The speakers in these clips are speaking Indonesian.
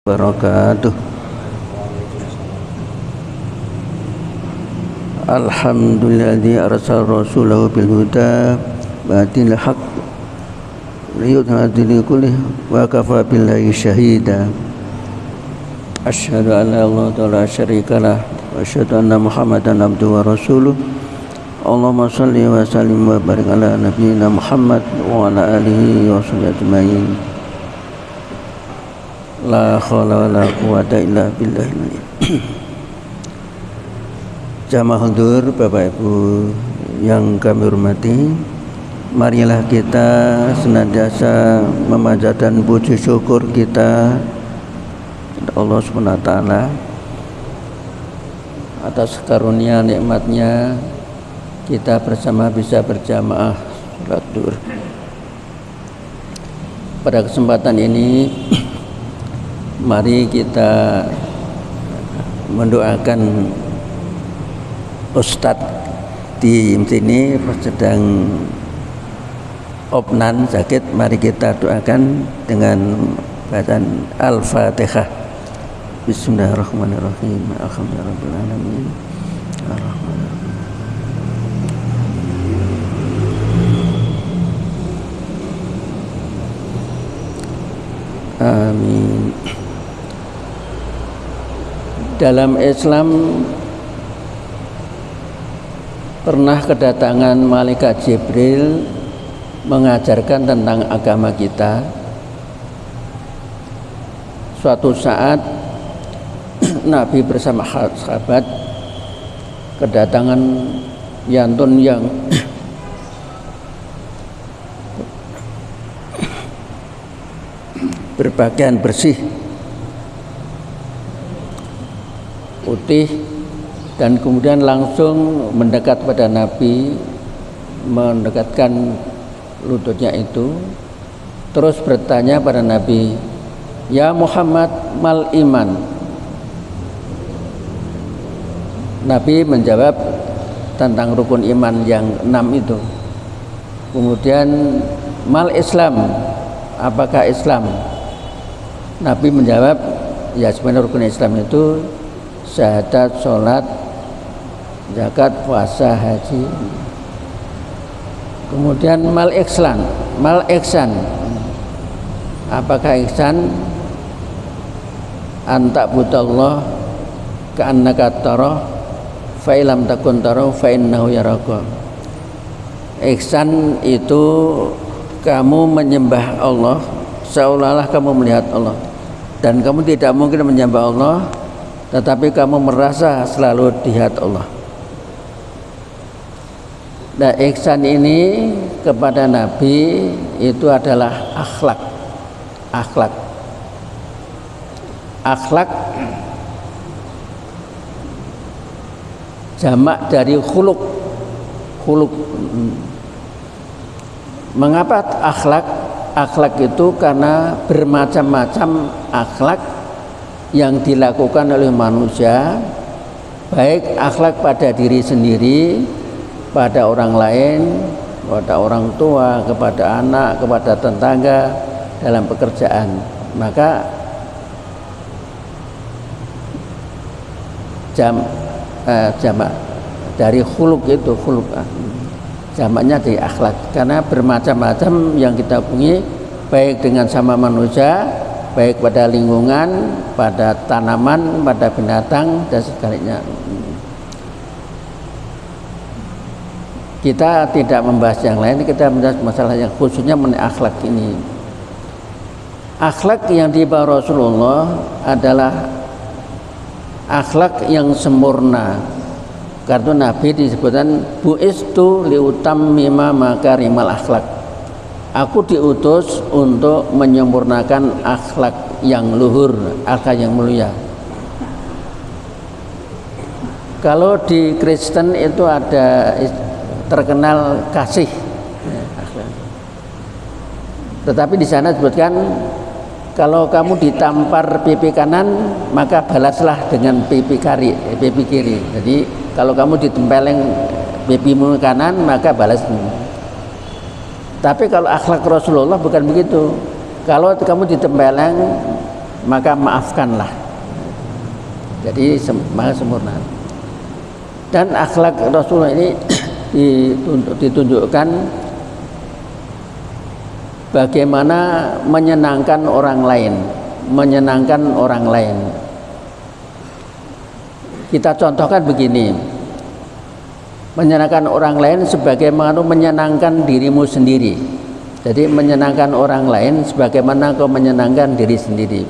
wabarakatuh. Alhamdulilladzi arsala rasulahu bil huda wa dinil haqq liyudhhira dina kulli wa kafa billahi syahida. Asyhadu an la ilaha illa syarika lah wa asyhadu anna Muhammadan abduhu wa rasuluh. Allahumma shalli wa sallim wa barik ala nabiyyina Muhammad wa ala alihi wa sahbihi ajmain. La haula wala quwwata illa billah. Jamaah hadir Bapak Ibu yang kami hormati, marilah kita senantiasa memanjatkan puji syukur kita kepada Allah Subhanahu wa taala atas karunia nikmatnya kita bersama bisa berjamaah salat Zuhur. Pada kesempatan ini mari kita mendoakan Ustadz di sini sedang opnan sakit. Mari kita doakan dengan bacaan Al-Fatihah. Bismillahirrahmanirrahim. Alhamdulillahirabbil alamin. Amin. Dalam Islam pernah kedatangan malaikat Jibril mengajarkan tentang agama kita. Suatu saat Nabi bersama sahabat kedatangan yantun yang berpakaian bersih, putih, dan kemudian langsung mendekat pada Nabi, mendekatkan lututnya itu, terus bertanya pada Nabi, "Ya Muhammad, mal iman?" Nabi menjawab tentang rukun iman yang 6 itu. Kemudian, "Mal Islam?" Apakah Islam? Nabi menjawab, ya sebenarnya rukun Islam itu syahadat, sholat, zakat, puasa, haji. Kemudian mal ihsan, apakah ihsan? Anta budallah ka'annaka tarah fa illam takun tarah fa innahu yaraka. Ihsan itu kamu menyembah Allah seolah-olah kamu melihat Allah, dan kamu tidak mungkin menyembah Allah tetapi kamu merasa selalu dilihat Allah. Nah, ihsan ini kepada Nabi itu adalah akhlak. Akhlak jamak dari khuluq. Mengapa akhlak? Akhlak itu karena bermacam-macam akhlak yang dilakukan oleh manusia, baik akhlak pada diri sendiri, pada orang lain, kepada orang tua, kepada anak, kepada tetangga, dalam pekerjaan. Maka jamak dari khuluq itu jamaknya dari akhlak, karena bermacam-macam yang kita punya, baik dengan sama manusia, baik pada lingkungan, pada tanaman, pada binatang, dan segalanya. Kita tidak membahas yang lain, kita membahas masalah yang khususnya mengenai akhlak ini. Akhlak yang dibawa Rasulullah adalah akhlak yang sempurna. Karena Nabi disebutkan bu'istu liutammima makarimal akhlak. Aku diutus untuk menyempurnakan akhlak yang luhur, akhlak yang mulia. Kalau di Kristen itu ada terkenal kasih, tetapi di sana disebutkan kalau kamu ditampar pipi kanan maka balaslah dengan pipi kiri. Jadi kalau kamu ditempeleng pipimu kanan maka balas. Tapi kalau akhlak Rasulullah bukan begitu. Kalau kamu ditempeleng maka maafkanlah. Jadi maka sempurna. Dan akhlak Rasulullah ini ditunjukkan bagaimana menyenangkan orang lain, menyenangkan orang lain. Kita contohkan begini, menyenangkan orang lain sebagaimana menyenangkan dirimu sendiri. Jadi menyenangkan orang lain sebagaimana kau menyenangkan diri sendiri.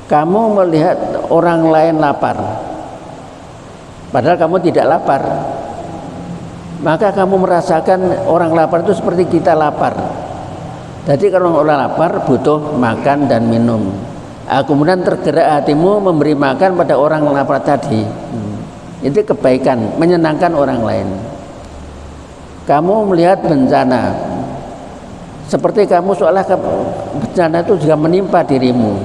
Kamu melihat orang lain lapar, padahal kamu tidak lapar, maka kamu merasakan orang lapar itu seperti kita lapar. Jadi kalau orang lapar butuh makan dan minum, kemudian tergerak hatimu memberi makan pada orang lapar tadi. Itu kebaikan, menyenangkan orang lain. Kamu melihat bencana, seperti kamu seolah bencana itu juga menimpa dirimu,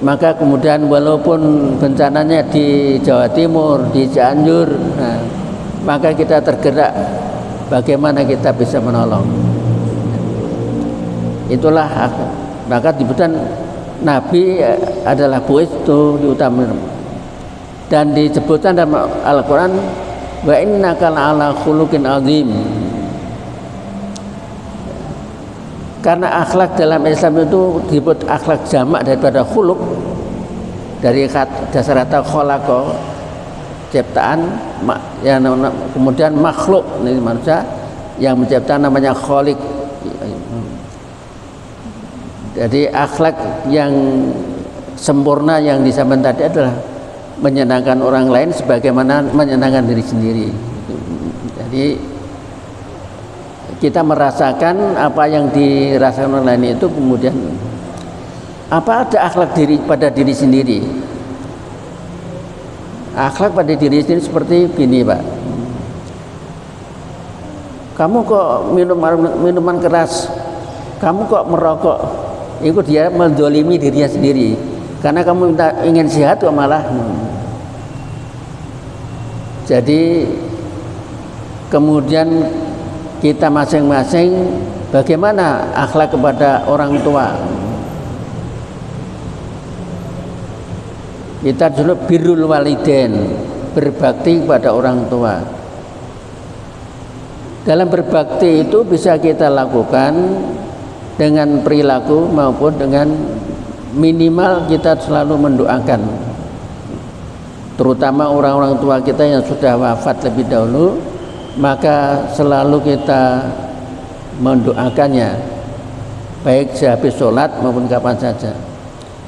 maka kemudian walaupun bencananya di Jawa Timur, di Cianjur, maka kita tergerak bagaimana kita bisa menolong. Itulah maka disebutkan Nabi adalah buistu diutamakan, dan disebutkan dalam Al-Quran, wa innaka la'ala khuluqin azim. Karena akhlak dalam Islam itu disebut akhlak jamak daripada khuluq, dari dasar kata khalaqa, ciptaan, yang kemudian makhluk, ini manusia yang menciptakan namanya khaliq. Jadi akhlak yang sempurna yang disampaikan tadi adalah menyenangkan orang lain sebagaimana menyenangkan diri sendiri. Jadi kita merasakan apa yang dirasakan orang lain itu, kemudian apa ada akhlak diri pada diri sendiri. Akhlak pada diri sendiri seperti gini, Pak. Kamu kok minuman keras, kamu kok merokok, itu dia menzalimi dirinya sendiri. Karena kamu ingin sehat kok malah. Jadi kemudian kita masing-masing bagaimana akhlak kepada orang tua. Kita dulu birrul walidain, berbakti kepada orang tua. Dalam berbakti itu bisa kita lakukan dengan perilaku maupun dengan minimal kita selalu mendoakan, terutama orang-orang tua kita yang sudah wafat lebih dahulu, maka selalu kita mendoakannya, baik sehabis sholat maupun kapan saja.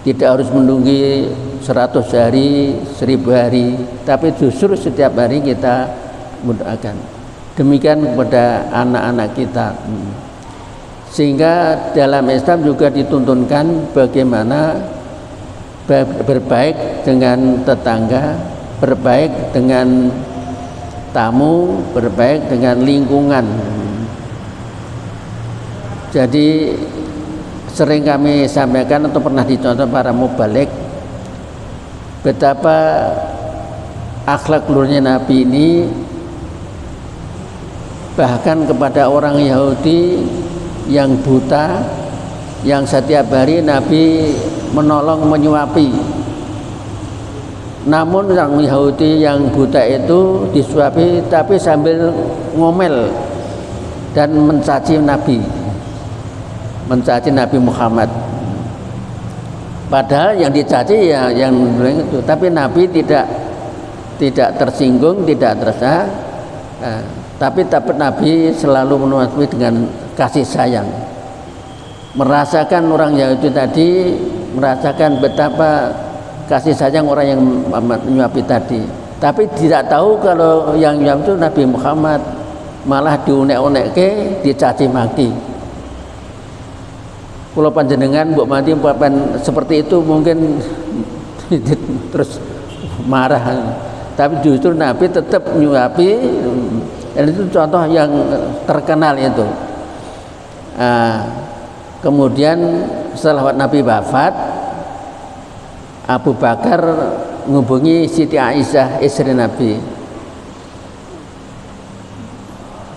Tidak harus menunggu 100 hari, 1000 hari, tapi justru setiap hari kita mendoakan. Demikian kepada anak-anak kita. Sehingga dalam Islam juga dituntunkan bagaimana berbaik dengan tetangga, berbaik dengan tamu, berbaik dengan lingkungan. Jadi sering kami sampaikan atau pernah dicontoh para mubalik betapa akhlak luhurnya Nabi ini, bahkan kepada orang Yahudi yang buta, yang setiap hari Nabi menolong menyuapi. Namun orang Yahudi yang buta itu disuapi tapi sambil ngomel dan mencaci Nabi, mencaci Nabi Muhammad. Padahal yang dicaci ya yang itu, tapi Nabi tidak tersinggung, tidak terasa. Tapi Nabi selalu menutupi dengan kasih sayang. Merasakan orang Yahudi tadi, merasakan betapa kasih sayang orang yang menyuapi tadi. Tapi tidak tahu kalau yang nyuap itu Nabi Muhammad, malah diunek-unekke, dicaci maki. Kalau panjenengan mbok mati seperti itu mungkin terus marah. Tapi justru Nabi tetap menyuapi. Dan itu contoh yang terkenal itu. Kemudian setelah Nabi wafat, Abu Bakar menghubungi Siti Aisyah, istri Nabi.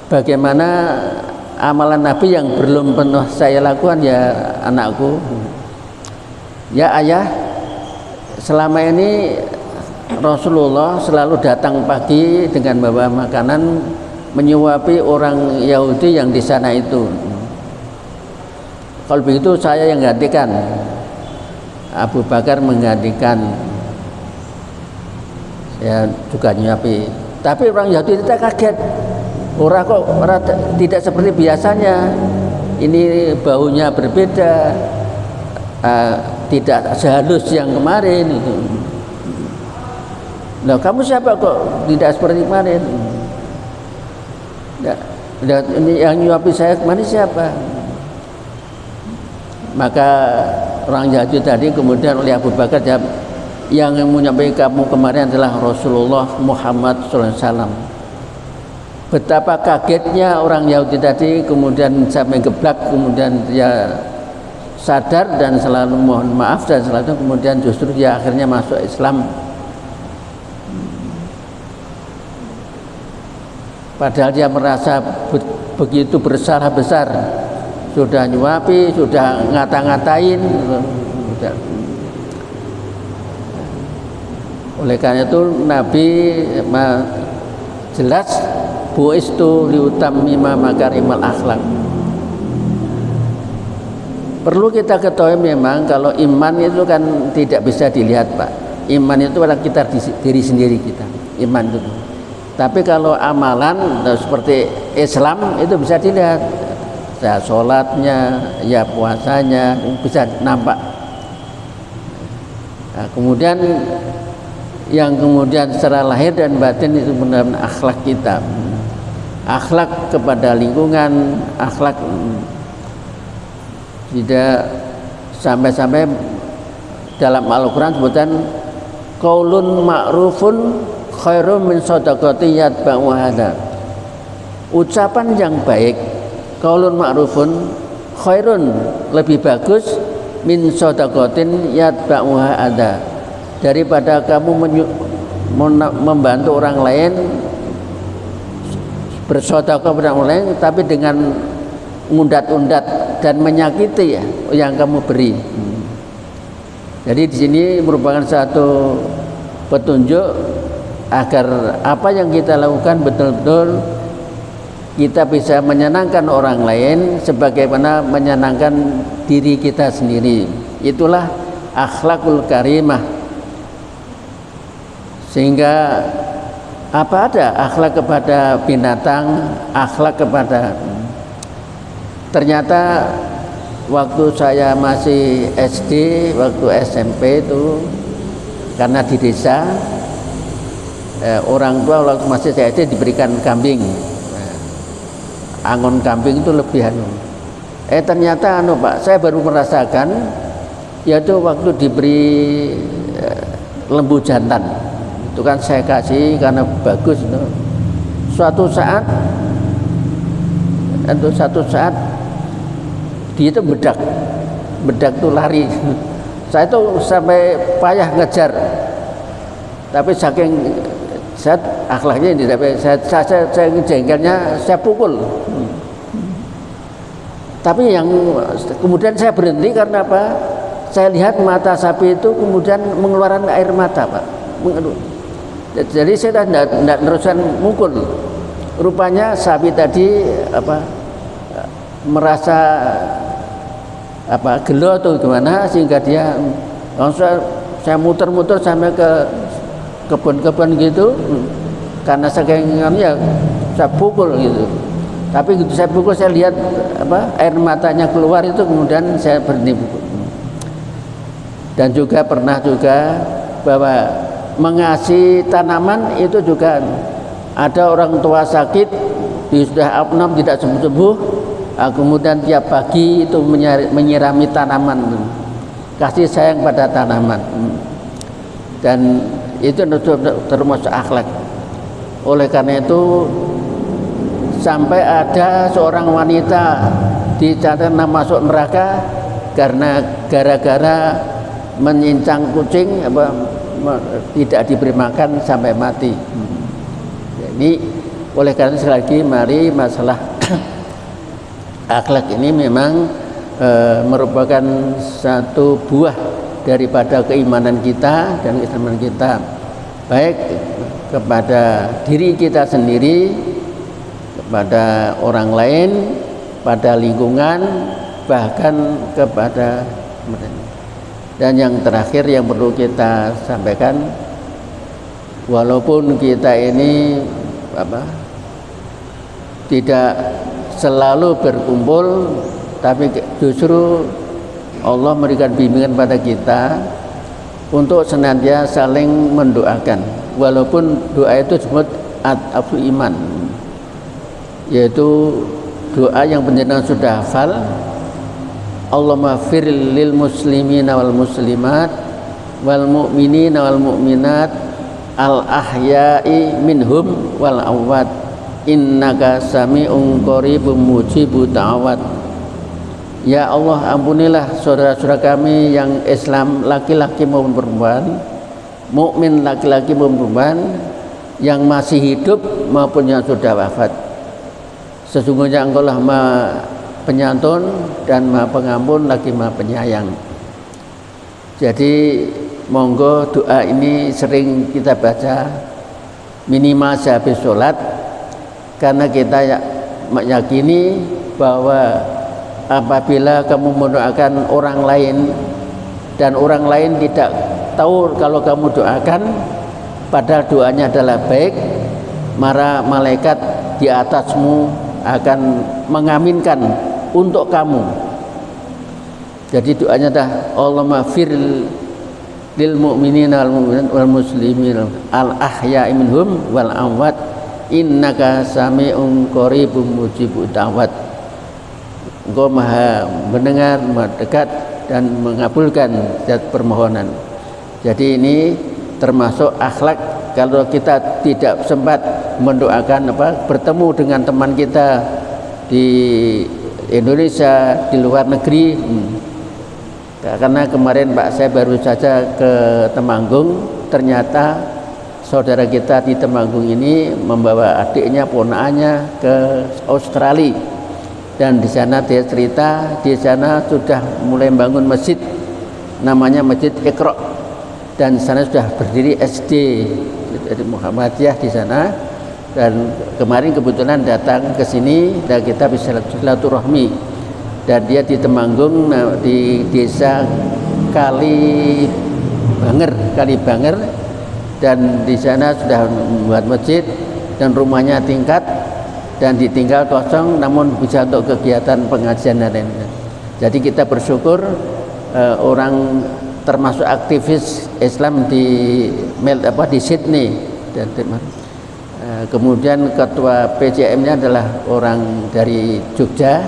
Bagaimana amalan Nabi yang belum pernah saya lakukan ya anakku. Ya ayah, selama ini Rasulullah selalu datang pagi dengan bawa makanan menyuapi orang Yahudi yang di sana itu. Kalau begitu saya yang gantikan. Abu Bakar menggantikan. Saya juga nyuapi. Tapi orang Yahudi itu kaget. Orang kok tidak seperti biasanya. Ini baunya berbeda. Tidak sehalus yang kemarin itu. Nah, kamu siapa kok tidak seperti kemarin? Nah, ini yang nyuapi saya kemarin siapa? Maka orang Yahudi tadi kemudian oleh Abu Bakar jawab, yang menyampaikan kamu kemarin adalah Rasulullah Muhammad SAW. Betapa kagetnya orang Yahudi tadi, kemudian sampai geblak, kemudian dia sadar dan selalu mohon maaf, dan selalu kemudian justru dia akhirnya masuk Islam. Padahal dia merasa begitu bersalah besar, sudah nyuapi, sudah ngata-ngatain. Oleh karena itu Nabi jelas buistu liutammima makarimal akhlak. Perlu kita ketahui memang kalau iman itu kan tidak bisa dilihat, Pak. Iman itu pada kita diri sendiri kita. Iman itu. Tapi kalau amalan seperti Islam itu bisa dilihat. Ya, sholatnya, ya puasanya bisa nampak. Nah, kemudian yang kemudian secara lahir dan batin itu benar-benar akhlak kita, akhlak kepada lingkungan, akhlak tidak sampai-sampai dalam Al-Quran sebutan qaulun ma'rufun khairum min shadaqati yatba'u hadza. Ucapan yang baik, qaulun ma'rufun khairun, lebih bagus, min shadaqatin yatba'u hadza, daripada kamu membantu orang lain, bersedekah kepada orang lain tapi dengan undat-undat dan menyakiti ya yang kamu beri. Jadi di sini merupakan satu petunjuk agar apa yang kita lakukan betul-betul kita bisa menyenangkan orang lain sebagaimana menyenangkan diri kita sendiri. Itulah akhlakul karimah. Sehingga apa ada akhlak kepada binatang, akhlak kepada, ternyata waktu saya masih SD, waktu SMP itu karena di desa orang tua waktu masih saya SD diberikan kambing, angon kambing itu lebih ternyata Pak, saya baru merasakan yaitu waktu diberi lembu jantan itu kan saya kasih karena bagus itu. Suatu saat dia itu bedak tuh lari. Saya tuh sampai payah ngejar, tapi saking saya akhlaknya tidak, saya jengkelnya saya pukul. Tapi yang kemudian saya berhenti karena apa? Saya lihat mata sapi itu kemudian mengeluarkan air mata, Pak. Jadi saya tidak teruskan mukul. Rupanya sapi tadi merasa gelo atau gimana sehingga dia langsung saya muter-muter sampai ke kebun-kebun gitu, karena saking ya saya pukul gitu. Tapi gitu saya pukul, saya lihat air matanya keluar itu, kemudian saya berhenti pukul. Dan juga pernah juga bahwa mengasihi tanaman itu juga ada orang tua sakit, dia sudah abnormal tidak sembuh-sembuh, kemudian tiap pagi itu menyirami tanaman, kasih sayang pada tanaman, dan itu termasuk akhlak. Oleh karena itu sampai ada seorang wanita dicatat masuk neraka karena gara-gara menyincang kucing tidak diberi makan sampai mati. Jadi oleh karena sekali lagi mari masalah akhlak ini memang merupakan satu buah daripada keimanan kita dan keislaman kita, baik kepada diri kita sendiri, kepada orang lain, pada lingkungan, bahkan kepada mereka. Dan yang terakhir yang perlu kita sampaikan, walaupun kita ini tidak selalu berkumpul, tapi justru Allah memberikan bimbingan pada kita untuk senantiasa saling mendoakan, walaupun doa itu disebut at-aful iman, yaitu doa yang penjenengan sudah hafal, Allahumma fir lil muslimina wal muslimat wal mu'minina wal mu'minat al ahya'i minhum wal amwat innaka sami'un qaribun mujibud da'awat. Ya Allah, ampunilah saudara-saudara kami yang Islam laki-laki maupun perempuan, mukmin laki-laki maupun perempuan, yang masih hidup maupun yang sudah wafat. Sesungguhnya Engkau lah Maha Penyantun dan Maha Pengampun lagi Maha Penyayang. Jadi monggo doa ini sering kita baca minimal sehabis sholat, karena kita meyakini bahwa apabila kamu mendoakan orang lain dan orang lain tidak tahu kalau kamu doakan, padahal doanya adalah baik, maka malaikat di atasmu akan mengaminkan untuk kamu. Jadi doanya dah Allahumma fir lil mu'minina wal mu'minat wal muslimin al ahya'i minhum wal amwat innaka sami'un qaribun mujibud da'wat. Engkau Maha mendengar, Maha dekat dan mengabulkan setiap permohonan. Jadi ini termasuk akhlak. Kalau kita tidak sempat mendoakan bertemu dengan teman kita di Indonesia, di luar negeri, karena kemarin Pak saya baru saja ke Temanggung, ternyata saudara kita di Temanggung ini membawa adiknya, ponakannya ke Australia, dan di sana dia cerita di sana sudah mulai bangun masjid, namanya Masjid Iqra, dan sana sudah berdiri SD dari Muhammadiyah di sana. Dan kemarin kebetulan datang ke sini dan kita bisa silaturahmi, dan dia di Temanggung di desa Kalibanger, dan di sana sudah membuat masjid dan rumahnya tingkat dan ditinggal kosong, namun bisa untuk kegiatan pengajian dan lain-lain. Jadi kita bersyukur orang termasuk aktivis Islam di Sydney, dan kemudian ketua PCM-nya adalah orang dari Jogja,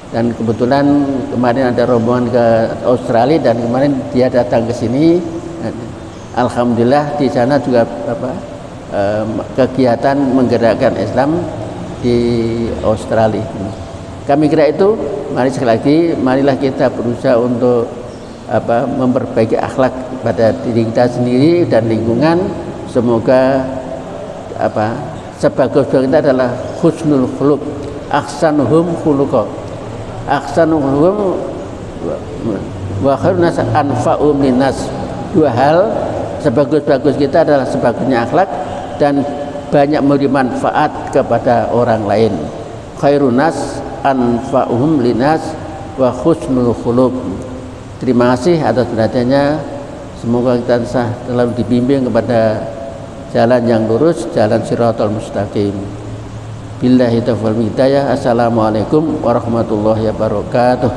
dan kebetulan kemarin ada rombongan ke Australia dan kemarin dia datang ke sini. Alhamdulillah di sana juga kegiatan menggerakkan Islam di Australia. Kami kira itu, mari sekali lagi, marilah kita berusaha untuk memperbaiki akhlak pada diri kita sendiri dan lingkungan. Semoga sebagus-bagus kita adalah husnul khuluq, ahsanuhum khuluqa, ahsanuhum wa khairun nas anfa'um linnas. Dua hal, sebagus-bagus kita adalah sebagusnya akhlak dan banyak memberi manfaat kepada orang lain. Khairun nas anfa'uhum linnas wa husnul khuluq. Terima kasih atas perhatiannya. Semoga kita selalu dibimbing kepada jalan yang lurus, jalan Shiratal Mustaqim. Billahi taufiq wal hidayah. Assalamualaikum warahmatullahi wabarakatuh.